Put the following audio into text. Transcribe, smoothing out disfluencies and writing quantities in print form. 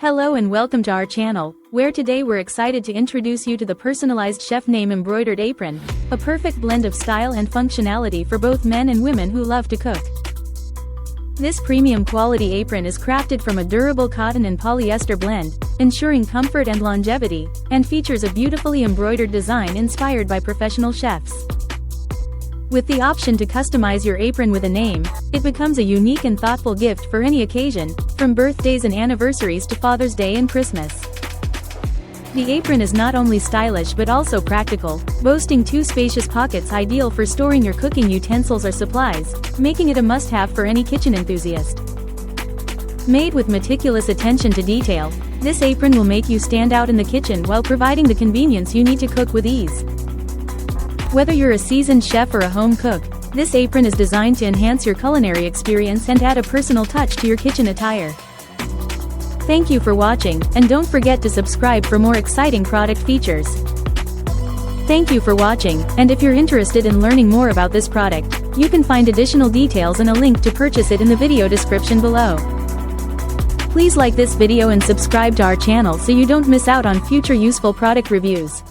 Hello and welcome to our channel, where today we're excited to introduce you to the personalized chef name embroidered apron, a perfect blend of style and functionality for both men and women who love to cook. This premium quality apron is crafted from a durable cotton and polyester blend, ensuring comfort and longevity, and features a beautifully embroidered design inspired by professional chefs. With the option to customize your apron with a name, it becomes a unique and thoughtful gift for any occasion, from birthdays and anniversaries to Father's Day and Christmas. The apron is not only stylish but also practical, boasting two spacious pockets ideal for storing your cooking utensils or supplies, making it a must-have for any kitchen enthusiast. Made with meticulous attention to detail, this apron will make you stand out in the kitchen while providing the convenience you need to cook with ease. Whether you're a seasoned chef or a home cook, this apron is designed to enhance your culinary experience and add a personal touch to your kitchen attire. Thank you for watching, and don't forget to subscribe for more exciting product features. Thank you for watching, and if you're interested in learning more about this product, you can find additional details and a link to purchase it in the video description below. Please like this video and subscribe to our channel so you don't miss out on future useful product reviews.